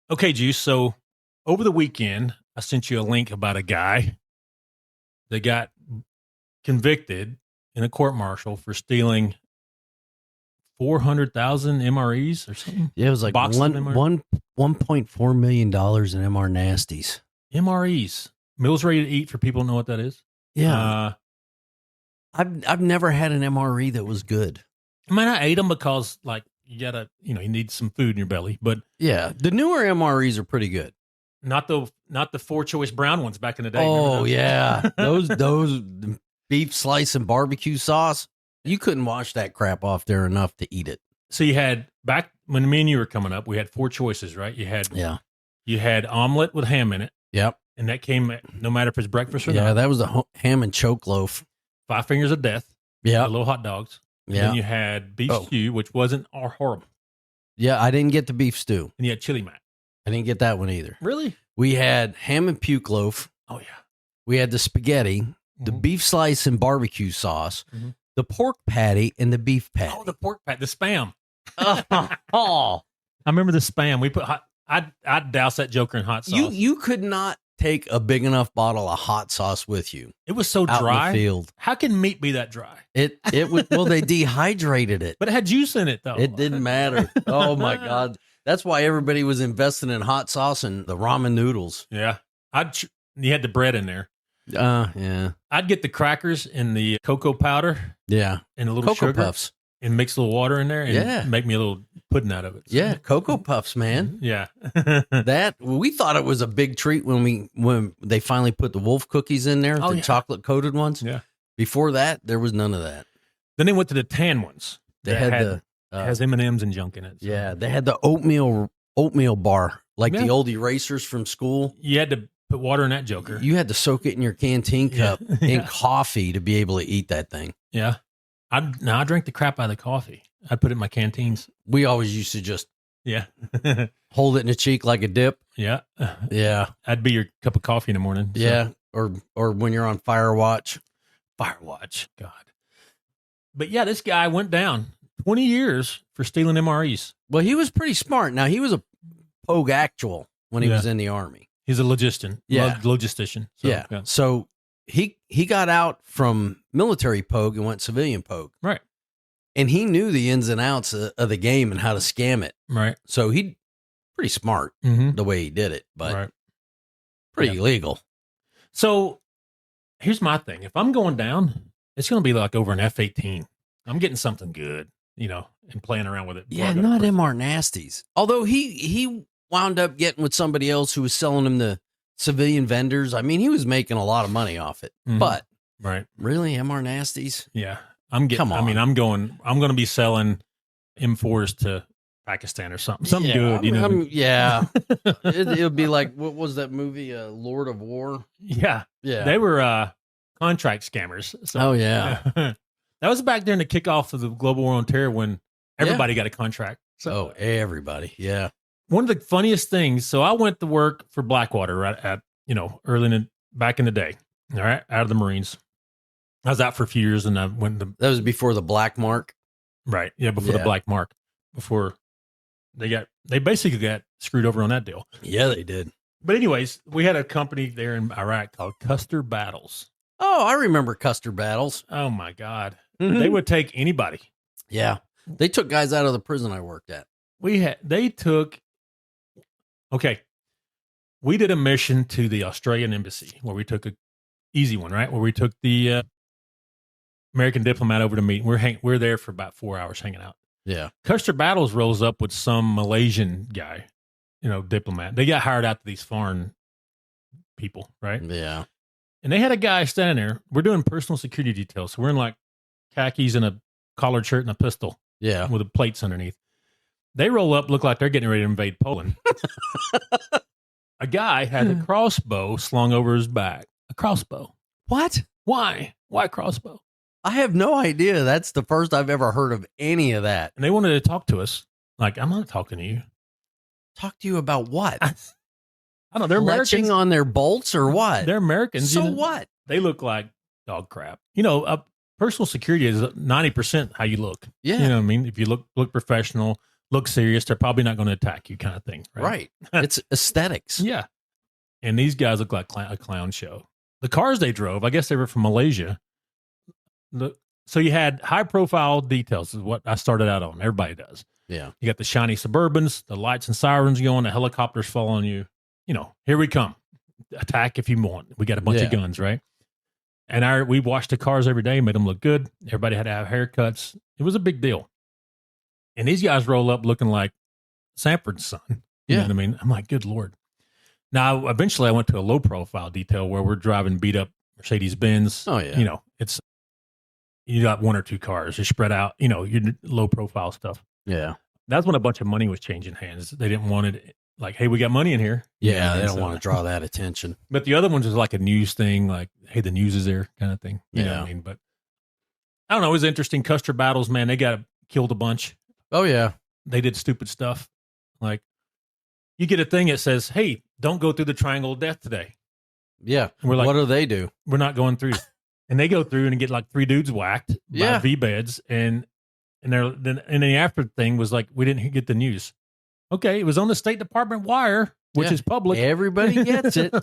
Okay, Juice. So over the weekend, I sent you a link about a guy that got convicted in a court martial for stealing 400,000 MREs or something. Yeah, it was like $1.4 million in MR nasties. MREs, meals ready to eat, for people who know what that is. Yeah, I've never had an MRE that was good. I mean, I ate them because like you need some food in your belly, but yeah, the newer MREs are pretty good. Not the 4-choice brown ones back in the day. Oh yeah, those beef slice and barbecue sauce. You couldn't wash that crap off there enough to eat it. So you had, back when me and you were coming up, we had 4 choices, right? You had omelet with ham in it. Yep. And that came no matter if it's breakfast or not. Yeah, that was the ham and choke loaf. 5 fingers of death. Yeah. The little hot dogs. Yeah. Then you had beef stew, which wasn't horrible. Yeah, I didn't get the beef stew. And you had chili mac. I didn't get that one either. Really? We had ham and puke loaf. Oh, yeah. We had the spaghetti, the beef slice and barbecue sauce, the pork patty, and the beef patty. Oh, the pork patty, the Spam. Oh. I remember the Spam. We put I'd douse that joker in hot sauce. You could not take a big enough bottle of hot sauce with you. It was so out dry. In the field. How can meat be that dry? It was, well, they dehydrated it. But it had juice in it, though. It didn't matter. Oh, my God. That's why everybody was investing in hot sauce and the ramen noodles. Yeah. You had the bread in there. Yeah. I'd get the crackers and the cocoa powder. Yeah. And a little Cocoa sugar. Puffs. And mix a little water in there and make me a little pudding out of it. So. Yeah. Cocoa Puffs, man. Yeah. We thought it was a big treat when they finally put the wolf cookies in there, the chocolate coated ones. Yeah. Before that, there was none of that. Then they went to the tan ones. They had has M&Ms and junk in it. So. Yeah. They had the oatmeal bar, like the old erasers from school. You had to put water in that joker. You had to soak it in your canteen cup in coffee to be able to eat that thing. Yeah. I drank the crap out of the coffee. I put it in my canteens. We always used to just hold it in the cheek like a dip. Yeah. Yeah. That'd be your cup of coffee in the morning. So. Yeah. Or when you're on fire watch. Firewatch. God. But yeah, this guy went down 20 years for stealing MREs. Well, he was pretty smart. Now, he was a Pogue actual when he was in the Army. He's a logistician. Yeah. Logistician. So, yeah. So he got out from military Pogue and went civilian Pogue. Right. And he knew the ins and outs of the game and how to scam it. Right. So he pretty smart the way he did it, but pretty illegal. So here's my thing. If I'm going down, it's going to be like over an F-18. I'm getting something good, and playing around with it. Yeah, not MR nasties. Although he wound up getting with somebody else who was selling him the civilian vendors. I mean, he was making a lot of money off it. But really, MR nasties? Yeah. Come on. I mean, I'm going to be selling M4s to Pakistan or something. Something good, Yeah. It'll be like, what was that movie, Lord of War? Yeah. Yeah. They were contract scammers. So, oh, yeah. That was back during the kickoff of the global war on terror when everybody got a contract. So everybody. Yeah. One of the funniest things. So I went to work for Blackwater right at, back in the day. All right. Out of the Marines. I was out for a few years and I went to. That was before the black mark. Right. Yeah. Before the black mark. Before they basically got screwed over on that deal. Yeah, they did. But anyways, we had a company there in Iraq called Custer Battles. Oh, I remember Custer Battles. Oh my God. They would take anybody. Yeah. They took guys out of the prison I worked at. We did a mission to the Australian embassy where we took a easy one, right? Where we took the American diplomat over to meet. We're there for about 4 hours hanging out. Yeah. Custer Battles rolls up with some Malaysian guy, diplomat. They got hired out to these foreign people, right? Yeah. And they had a guy standing there. We're doing personal security details. So we're in like khakis and a collared shirt and a pistol. Yeah. With the plates underneath. They roll up, look like they're getting ready to invade Poland. A guy had a crossbow slung over his back. A crossbow. What? Why? Why crossbow? I have no idea. That's the first I've ever heard of any of that. And they wanted to talk to us. Like, I'm not talking to you. Talk to you about what? I don't know. They're Americans on their bolts or what? They're Americans. So what? They look like dog crap. Personal security is 90% how you look. Yeah. You know what I mean? If you look professional, look serious. They're probably not going to attack you, kind of thing. Right. It's aesthetics. Yeah. And these guys look like a clown show. The cars they drove, I guess they were from Malaysia. So you had high profile details is what I started out on. Everybody does. Yeah. You got the shiny Suburbans, the lights and sirens going, the helicopters following you. Here we come. Attack if you want. We got a bunch of guns, right? And we washed the cars every day, made them look good. Everybody had to have haircuts. It was a big deal. And these guys roll up looking like Sanford's son. You know what I mean? I'm like, good Lord. Now, eventually I went to a low profile detail where we're driving beat up Mercedes-Benz. Oh, yeah. You got one or two cars. You're spread out, your low profile stuff. Yeah. That's when a bunch of money was changing hands. They didn't want it like, hey, we got money in here. Yeah, they don't want to draw that attention. But the other ones was like a news thing, like, hey, the news is there kind of thing. You know what I mean? But I don't know. It was interesting. Custer battles, man. They got killed a bunch. Oh, yeah. They did stupid stuff. Like, you get a thing that says, hey, don't go through the triangle of death today. Yeah. And we're like, what do they do? We're not going through. And they go through and get like 3 dudes whacked by V-beds. And then the after thing was like, we didn't get the news. Okay, it was on the State Department wire, which is public. Everybody gets it.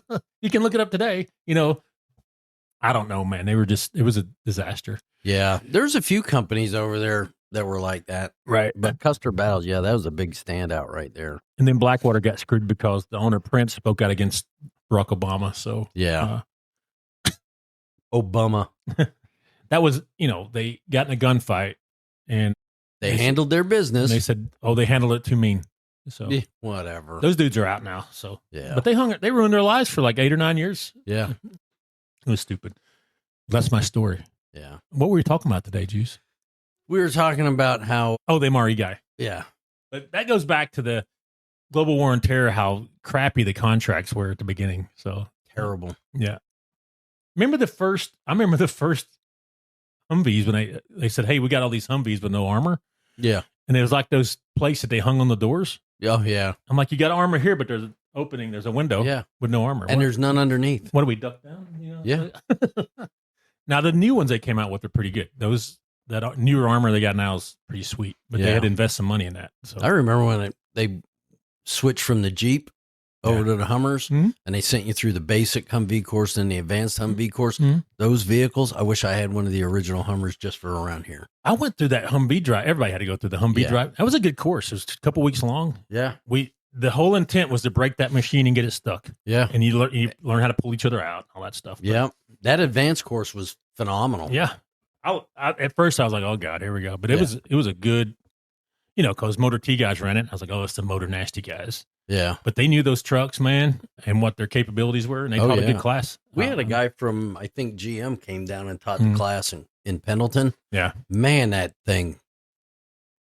You can look it up today. I don't know, man. It was a disaster. Yeah. There's a few companies over there that were like that. Right. But Custer Battles, that was a big standout right there. And then Blackwater got screwed because the owner, Prince, spoke out against Barack Obama. So, Obama. That was, they got in a gunfight and they handled their business. And they said, they handled it too mean. So whatever. Those dudes are out now. So, yeah. But they ruined their lives for like 8 or 9 years. Yeah. It was stupid. That's my story. Yeah. What were we talking about today, Juice? We were talking about how... Oh, the MRE guy. Yeah. But that goes back to the global war on terror, how crappy the contracts were at the beginning. So terrible. Yeah. I remember the first Humvees when they said, hey, we got all these Humvees with no armor. Yeah. And it was like those plates that they hung on the doors. Oh, yeah. I'm like, you got armor here, but there's an opening. There's a window with no armor. And there's none underneath. What do we duck down? Yeah. Now, the new ones they came out with are pretty good. That newer armor they got now is pretty sweet, but they had to invest some money in that. So I remember when they switched from the Jeep over to the Hummers, and they sent you through the basic Humvee course and the advanced Humvee course. Those vehicles, I wish I had one of the original Hummers just for around here. I went through that Humvee drive. Everybody had to go through the Humvee drive. That was a good course. It was a couple weeks long. Yeah. The whole intent was to break that machine and get it stuck. Yeah. And you learn how to pull each other out, all that stuff. Yeah. That advanced course was phenomenal. Yeah. At first I was like, oh God, here we go. But it was a good, because Motor T guys ran it. I was like, oh, it's the Motor Nasty guys. Yeah. But they knew those trucks, man, and what their capabilities were, and they taught a good class. We had a guy from, I think, GM came down and taught the class in Pendleton. Yeah. Man, that thing.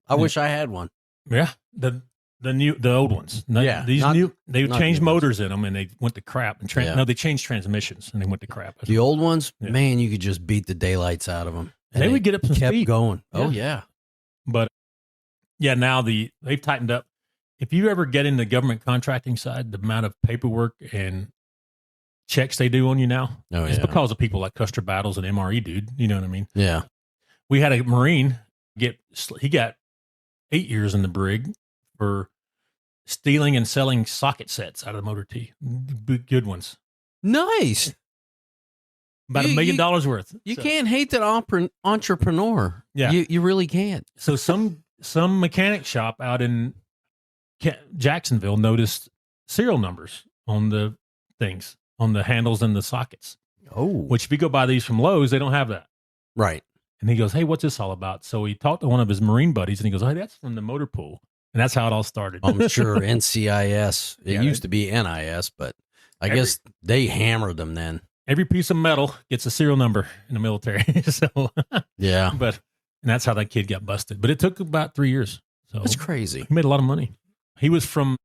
I wish I had one. Yeah. The old ones. They changed motors in them, and they went to crap. And they changed transmissions, and they went to crap. The old ones, man, you could just beat the daylights out of them. And they would get up some kept speed. Going. Yeah. Oh, yeah. But, now they've tightened up. If you ever get in the government contracting side, the amount of paperwork and checks they do on you now, it's because of people like Custer Battles and MRE, dude. You know what I mean? Yeah. We had a Marine he got 8 years in the brig for stealing and selling socket sets out of the Motor T. Good ones. Nice. About $1 million worth. You can't hate that entrepreneur. Yeah. You really can't. So some mechanic shop out in Jacksonville noticed serial numbers on the things, on the handles and the sockets. Oh. Which if you go buy these from Lowe's, they don't have that. Right. And he goes, hey, what's this all about? So he talked to one of his Marine buddies, and he goes, hey, that's from the motor pool. And that's how it all started. I'm sure NCIS. It used to be NIS, but I guess they hammered them then. Every piece of metal gets a serial number in the military. So yeah. And that's how that kid got busted. But it took about 3 years. So that's crazy. He made a lot of money. He was from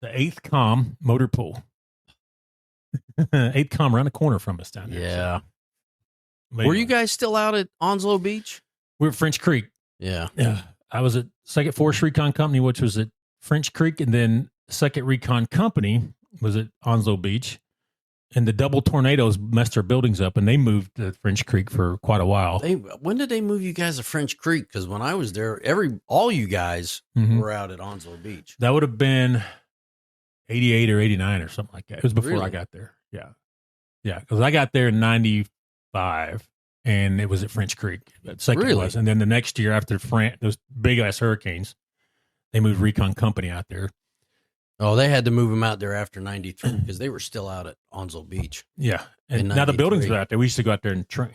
the 8th Com motor pool. 8th Com around the corner from us down there. Yeah. So. Were you guys still out at Onslow Beach? We were at French Creek. Yeah. Yeah. I was at Second Force Recon Company, which was at French Creek, and then Second Recon Company was at Onslow Beach. and the double tornadoes messed their buildings up, and they moved to French Creek for quite a while. When did they move you guys to French Creek? Because when I was there, all you guys were out at Onslow Beach. That would have been 88 or 89 or something like that. It was before I got there. Yeah. Yeah. Because I got there in 95, and it was at French Creek. Second was. And then the next year after those big-ass hurricanes, they moved Recon Company out there. Oh, they had to move them out there after 93 because they were still out at Onslow Beach. Yeah. And now the buildings are out there. We used to go out there and train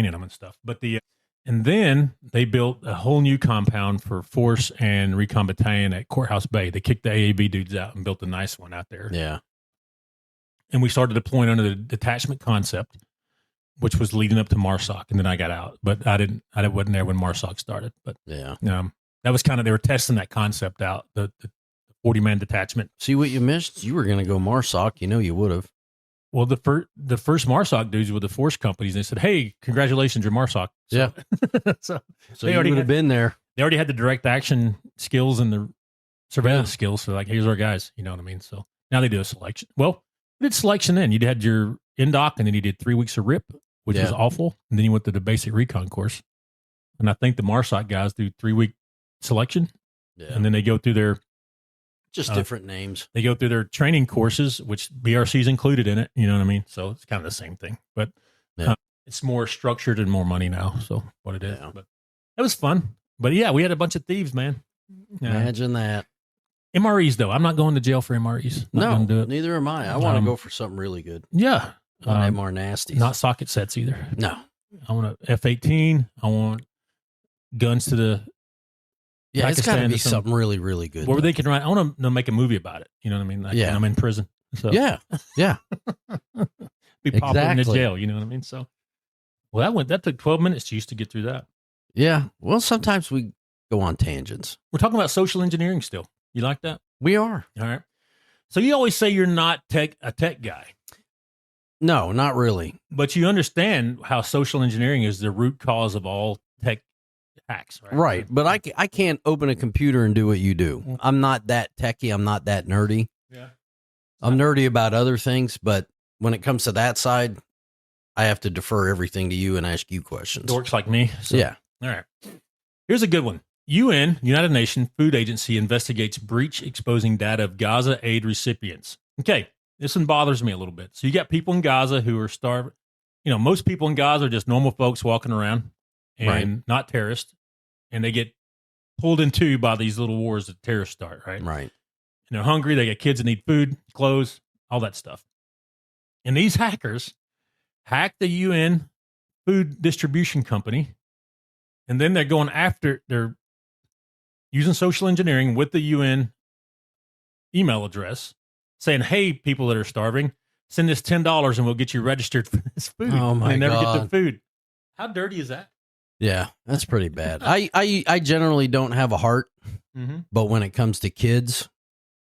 in them and stuff. But and then they built a whole new compound for Force and Recon Battalion at Courthouse Bay. They kicked the AAB dudes out and built a nice one out there. Yeah. And we started deploying under the detachment concept, which was leading up to MARSOC. And then I got out, but I wasn't there when MARSOC started. But that was kind of, they were testing that concept out, the 40-man detachment. See what you missed? You were going to go MARSOC. You know you would have. Well, the first MARSOC dudes were the Force companies. They said, "Hey, congratulations, you're MARSOC." So, so they already would have been there. They already had the direct action skills and the surveillance skills. So like, here's our guys. You know what I mean? So now they do a selection. Well, we did selection then. You had your NDOC, and then you did 3 weeks of RIP, which was awful. And then you went to the basic recon course. And I think the MARSOC guys do 3-week selection. Yeah. And then they go through their just different names. They go through their training courses, which BRC is included in it. You know what I mean? So it's kind of the same thing, but it's more structured and more money now. So what it is, but it was fun. But yeah, we had a bunch of thieves, man. Imagine that. MREs though, I'm not going to jail for MREs. No, neither am I. I want to go for something really good. Yeah, MR nasties. Not socket sets either. No, I want a F-18. I want guns to the. Yeah, it's got to be something really, really good. Where they can write. I want to make a movie about it. You know what I mean? Like, I'm in prison. So yeah. Be popping into jail. You know what I mean? So, well, that took 12 minutes just to get through that. Yeah. Well, sometimes we go on tangents. We're talking about social engineering still. You like that? We are. All right. So you always say you're not a tech guy. No, not really. But you understand how social engineering is the root cause of all tech hacks, right? Right. But I can't open a computer and do what you do. I'm not that techie. I'm not that nerdy. Yeah. I'm nerdy about other things, but when it comes to that side, I have to defer everything to you and ask you questions. Dorks like me. So. Yeah. All right. Here's a good one. UN, United Nations Food Agency, investigates breach exposing data of Gaza aid recipients. Okay. This one bothers me a little bit. So you got people in Gaza who are starving. You know, most people in Gaza are just normal folks walking around and not terrorists. And they get pulled in two by these little wars that terrorists start, right? Right. And they're hungry. They got kids that need food, clothes, all that stuff. And these hackers hack the UN food distribution company. And then they're they're using social engineering with the UN email address saying, "Hey, people that are starving, send us $10 and we'll get you registered for this food." Oh my God. They never get the food. How dirty is that? Yeah, that's pretty bad. I generally don't have a heart, but when it comes to kids,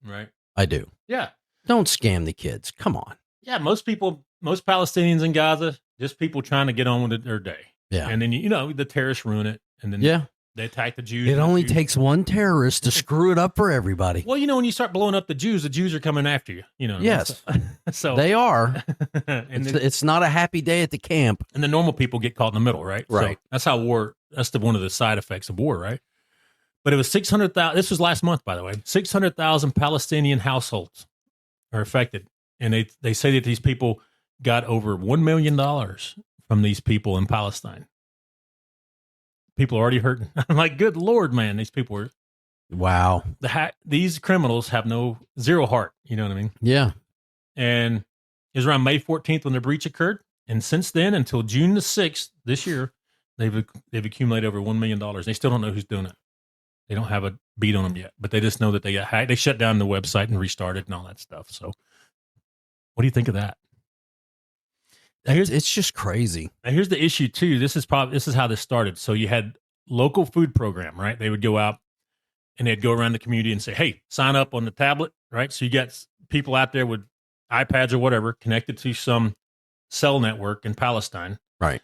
right, I do. Yeah. Don't scam the kids. Come on. Yeah, most Palestinians in Gaza, just people trying to get on with their day. Yeah. And then, the terrorists ruin it. And then they attack the Jews. It only takes one terrorist to screw it up for everybody. Well, when you start blowing up the Jews are coming after you. Yes. So they are. And it's not a happy day at the camp. And the normal people get caught in the middle, right? Right. So that's how that's one of the side effects of war, right? But it was 600,000. This was last month, by the way. 600,000 Palestinian households are affected. And they say that these people got over $1 million from these people in Palestine. People are already hurting. I'm like, good Lord, man, these people are. Wow. These criminals have zero heart. You know what I mean? Yeah. And it was around May 14th when the breach occurred. And since then, until June the 6th this year, they've accumulated over $1 million. They still don't know who's doing it. They don't have a beat on them yet, but they just know that they got hacked. They shut down the website and restarted and all that stuff. So what do you think of that? It's just crazy. Now here's the issue too. This is how this started. So you had local food program, right? They would go out and they'd go around the community and say, "Hey, sign up on the tablet," right? So you got people out there with iPads or whatever connected to some cell network in Palestine. Right.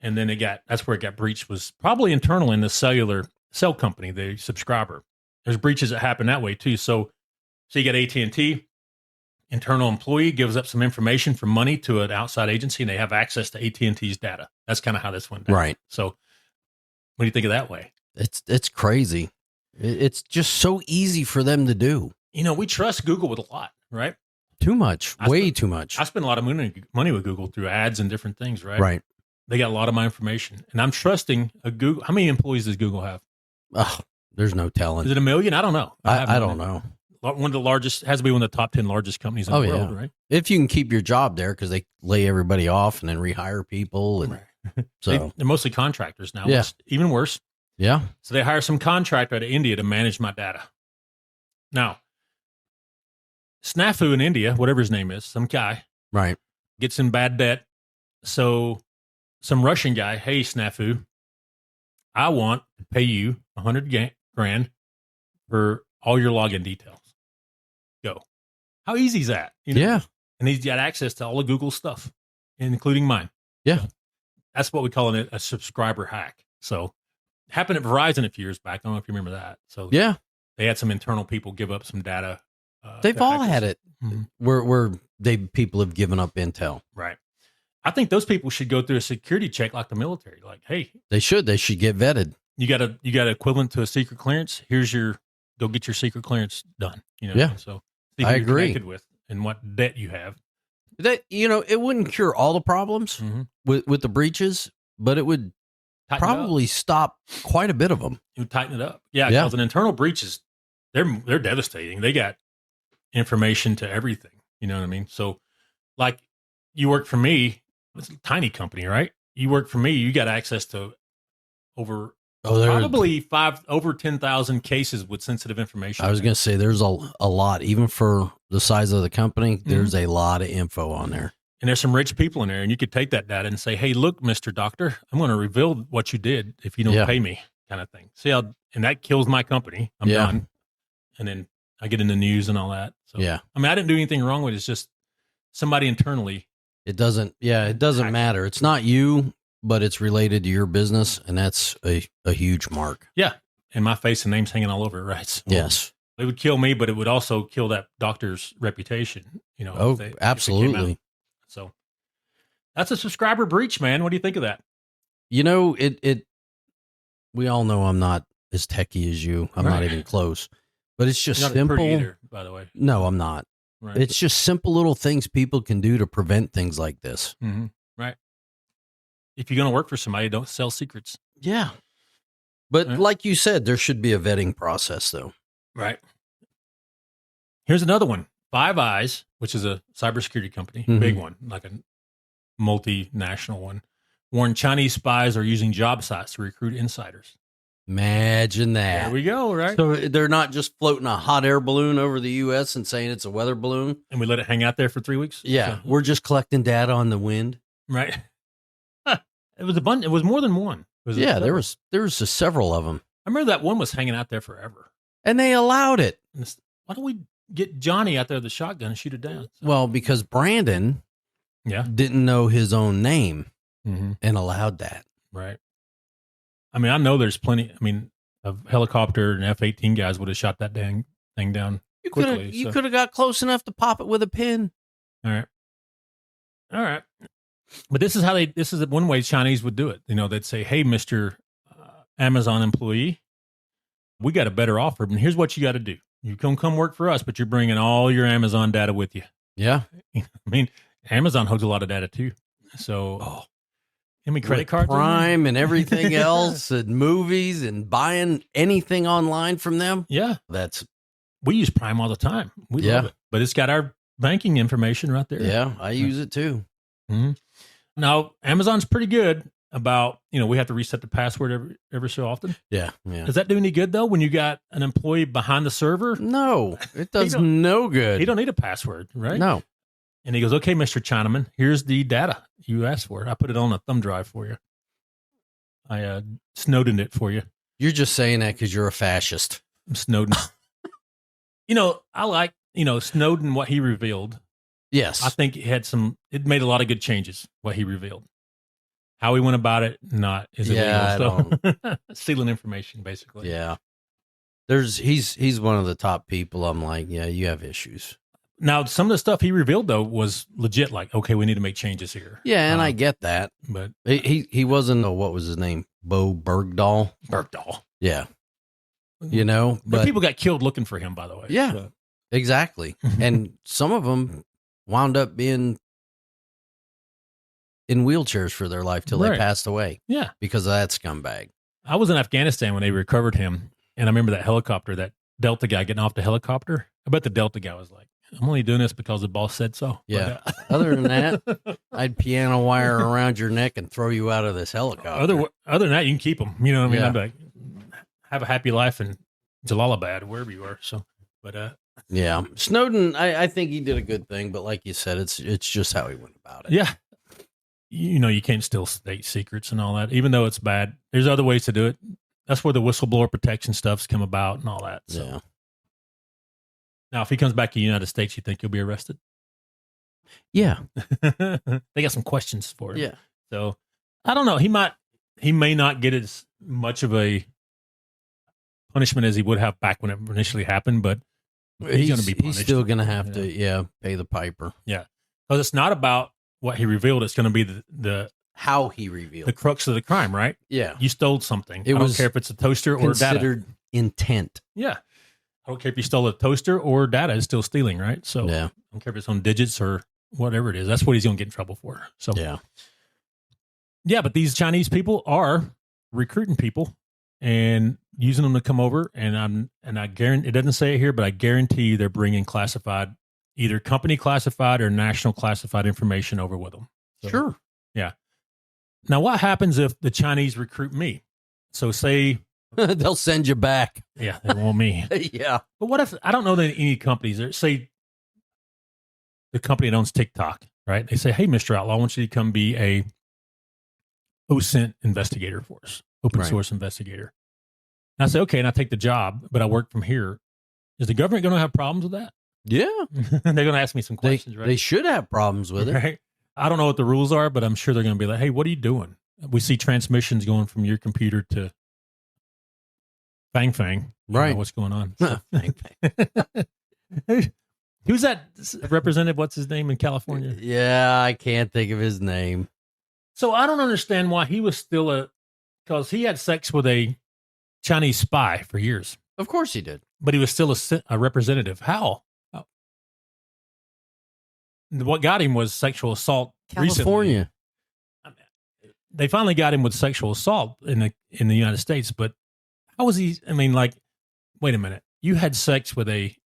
And then that's where it got breached, was probably internal in the cellular cell company, the subscriber. There's breaches that happen that way too. So you got AT&T internal employee gives up some information for money to an outside agency, and they have access to AT&T's data. That's kind of how this went down. Right. So what do you think of that way? It's crazy. It's just so easy for them to do. We trust Google with a lot, right? Too much. Way too much. I spend a lot of money with Google through ads and different things, right? Right. They got a lot of my information, and I'm trusting a Google. How many employees does Google have? Oh, there's no telling. Is it 1 million? I don't know. I don't know. One of the largest, has to be one of the top 10 largest companies in the world, right? If you can keep your job there, because they lay everybody off and then rehire people. And so they're mostly contractors now. Yeah. It's even worse. Yeah. So they hire some contractor out of India to manage my data. Now, Snafu in India, whatever his name is, some guy, right, gets in bad debt. So some Russian guy, hey, Snafu, I want to pay you $100,000 for all your login details. Go. How easy is that? Yeah. And he's got access to all of Google's stuff, including mine. Yeah. So that's what we call it, a subscriber hack. So it happened at Verizon a few years back. I don't know if you remember that. So yeah, they had some internal people give up some data. They've all had it where people have given up intel. Right. I think those people should go through a security check like the military. Like, hey, they should get vetted. You got equivalent to a secret clearance. Go get your secret clearance done. Yeah. So I agree. Connected with and what debt you have. That it wouldn't cure all the problems with the breaches, but it would probably stop quite a bit of them. It would tighten it up. Yeah. Because an internal breach is they're devastating. They got information to everything. You know what I mean? So like you work for me, it's a tiny company, right? You work for me, you got access to probably over 10,000 cases with sensitive information. I was going to say there's a lot, even for the size of the company, there's a lot of info on there. And there's some rich people in there, and you could take that data and say, hey, look, Mr. Doctor, I'm going to reveal what you did if you don't pay me, kind of thing. See how, and that kills my company. I'm done. And then I get in the news and all that. So, I mean, I didn't do anything wrong with it. It's just somebody internally. It doesn't matter. It's not you, but it's related to your business, and that's a huge mark. Yeah. And my face and name's hanging all over it, right? So yes. It would kill me, but it would also kill that doctor's reputation. Absolutely. So that's a subscriber breach, man. What do you think of that? We all know I'm not as techie as you. I'm not even close, but it's just simple. Either, by the way. No, I'm not. Right. It's just simple little things people can do to prevent things like this. Mm-hmm. Right. If you're going to work for somebody, don't sell secrets. Yeah. But like you said, there should be a vetting process, though. Right. Here's another one. Five Eyes, which is a cybersecurity company, big one, like a multinational one, warned Chinese spies are using job sites to recruit insiders. Imagine that. There we go, right? So they're not just floating a hot air balloon over the U.S. and saying it's a weather balloon. And we let it hang out there for 3 weeks? Yeah. We're just collecting data on the wind. Right. It was a bunch. It was more than one. There was several of them. I remember that one was hanging out there forever. And they allowed it. Why don't we get Johnny out there with the shotgun and shoot it down? Well, because Brandon didn't know his own name and allowed that. Right. I mean, I know there's plenty. I mean, a helicopter and F-18 guys would have shot that dang thing down quickly. You could have got close enough to pop it with a pin. All right. But this is one way Chinese would do it. They'd say, hey, Mr. Amazon employee, we got a better offer. And here's what you got to do. You come work for us, but you're bringing all your Amazon data with you. Yeah. I mean, Amazon holds a lot of data too. So, credit cards, Prime and everything else, and movies, and buying anything online from them. Yeah, we use Prime all the time. We love it, but it's got our banking information right there. Yeah, I use it too. Mm-hmm. Now, Amazon's pretty good about we have to reset the password every so often. Yeah. Does that do any good though? When you got an employee behind the server? No, it does no good. He don't need a password, right? No. And he goes, okay, Mr. Chinaman, here's the data you asked for. I put it on a thumb drive for you. I Snowdened it for you. You're just saying that because you're a fascist. I'm Snowden. I like, Snowden, what he revealed. Yes. I think it made a lot of good changes, what he revealed. How he went about it, is illegal. So, stealing information, basically. Yeah. He's one of the top people. I'm like, yeah, you have issues. Now, some of the stuff he revealed, though, was legit. Like, okay, we need to make changes here. Yeah, and I get that. But he wasn't, what was his name? Bo Bergdahl? Bergdahl. Yeah. You know? But people got killed looking for him, by the way. Yeah, so. Exactly. And some of them wound up being in wheelchairs for their life till they passed away. Yeah. Because of that scumbag. I was in Afghanistan when they recovered him, and I remember that helicopter, that Delta guy getting off the helicopter. I bet the Delta guy was like, I'm only doing this because the boss said so. Yeah. But, other than that, I'd piano wire around your neck and throw you out of this helicopter. Other than that, you can keep them. You know what I mean? Yeah. I'd be like, have a happy life in Jalalabad, wherever you are. So, but yeah, Snowden, I think he did a good thing, but like you said, it's just how he went about it. Yeah. You know, you can't steal state secrets and all that, even though it's bad. There's other ways to do it. That's where the whistleblower protection stuff's come about and all that. So. Yeah. Now, if he comes back to the United States, you think he'll be arrested? Yeah. They got some questions for him. Yeah. So I don't know. He may not get as much of a punishment as he would have back when it initially happened, but he's going to be punished. He's still going to have to, pay the piper. Yeah. Because it's not about what he revealed. It's going to be the how he revealed the crux of the crime, right? Yeah. You stole something. I don't care if it's a toaster or data. Considered intent. Yeah. I don't care if you stole a toaster or data, is still stealing, right? So yeah. I don't care if it's on digits or whatever it is. That's what he's going to get in trouble for. So yeah, but these Chinese people are recruiting people and using them to come over. And I guarantee, it doesn't say it here, but I guarantee you they're bringing classified, either company classified or national classified information over with them. So, sure. Yeah. Now, what happens if the Chinese recruit me? So say they'll send you back. Yeah, they want me. Yeah. But what if, I don't know that any companies, say the company that owns TikTok, right? They say, hey, Mr. Outlaw, I want you to come be a OSINT investigator for us, open source investigator. And I say, okay, and I take the job, but I work from here. Is the government going to have problems with that? Yeah. They're going to ask me some questions, right? They should have problems with it. Right? I don't know what the rules are, but I'm sure they're going to be like, hey, what are you doing? We see transmissions going from your computer to Fang Fang. Right. Know what's going on? Fang Fang. Who's that representative? What's his name in California? Yeah, I can't think of his name. So I don't understand why he was still because he had sex with a Chinese spy for years. Of course he did. But he was still a representative. How? What got him was sexual assault. California. Recently. They finally got him with sexual assault in the United States, but how was he? I mean, like, wait a minute. You had sex with a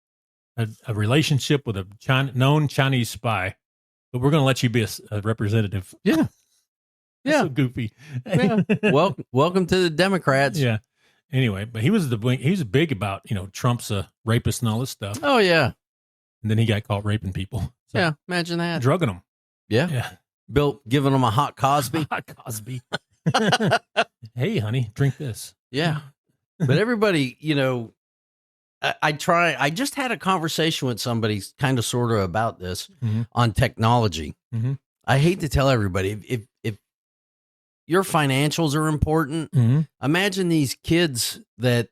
relationship with a known Chinese spy, but we're going to let you be a representative. Yeah. Yeah. So goofy. Yeah. Well, welcome to the Democrats. Yeah. Anyway, but he was big about, Trump's a rapist and all this stuff. Oh, yeah. And then he got caught raping people. So, yeah. Imagine that. Drugging them. Yeah. Yeah. Giving them a hot Cosby. Hot Cosby. Hey, honey, drink this. Yeah. But everybody, I just had a conversation with somebody kind of sort of about this on technology. Mm-hmm. I hate to tell everybody, if your financials are important, imagine these kids that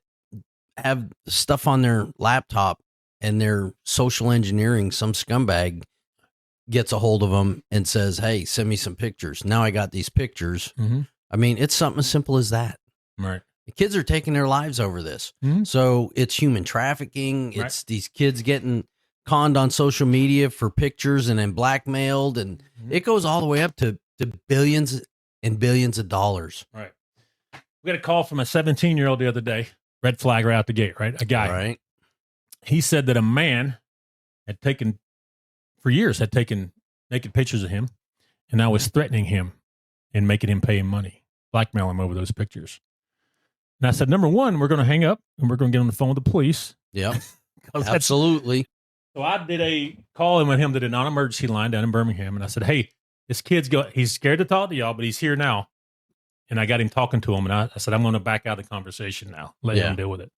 have stuff on their laptop and they're social engineering. Some scumbag gets a hold of them and says, hey, send me some pictures. Now I got these pictures. Mm-hmm. I mean, it's something as simple as that. Right. The kids are taking their lives over this. Mm-hmm. So it's human trafficking. It's these kids getting conned on social media for pictures and then blackmailed. And it goes all the way up to billions and billions of dollars. Right. We got a call from a 17-year-old the other day. Red flag right out the gate, right? A guy. Right. He said that a man had taken naked pictures of him and now was threatening him and making him pay him money, blackmail him over those pictures. And I said, number one, we're going to hang up and we're going to get on the phone with the police. Yeah, absolutely. So I did a call in with him to the non-emergency line down in Birmingham. And I said, hey, this he's scared to talk to y'all, but he's here now. And I got him talking to him. And I said, I'm going to back out of the conversation now. Let him deal with it.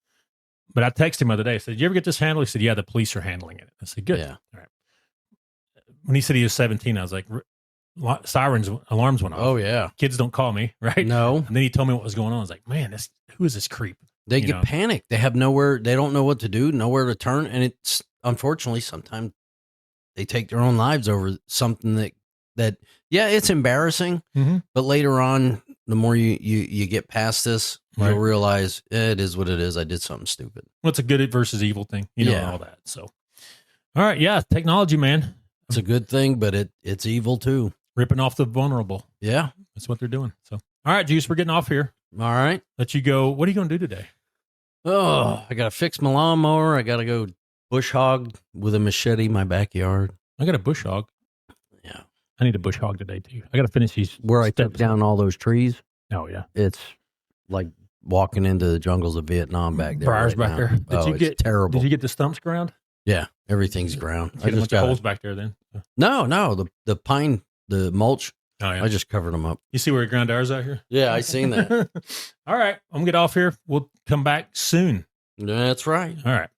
But I texted him the other day. I said, did you ever get this handled? He said, yeah, the police are handling it. I said, good. Yeah. All right. When he said he was 17, I was like, alarms went off. Oh, yeah. Kids don't call me, right? No. And then he told me what was going on. I was like, man, who is this creep? They get panicked. They have they don't know what to do, nowhere to turn. And it's unfortunately sometimes take their own lives over something that yeah, it's embarrassing, but later on, the more you get past this, you'll realize it is what it is. I did something stupid. Well, it's a good versus evil thing, all that. So, all right, yeah, technology, man, it's a good thing, but it's evil too. Ripping off the vulnerable. Yeah, that's what they're doing. So, all right, Juice, we're getting off here. All right, let you go. What are you going to do today? Oh, I got to fix my lawnmower. I got to go bush hog with a machete in my backyard. I got a bush hog. Yeah. I need a bush hog today, too. I got to finish these. Where I took down all those trees. Oh, yeah. It's like walking into the jungles of Vietnam back there. Briars back there. It's terrible. Did you get the stumps ground? Yeah. Everything's ground. I just got holes back there then. No. The pine, the mulch. Oh, yeah. I just covered them up. You see where we ground ours out here? Yeah, I seen that. All right. I'm going to get off here. We'll come back soon. That's right. All right.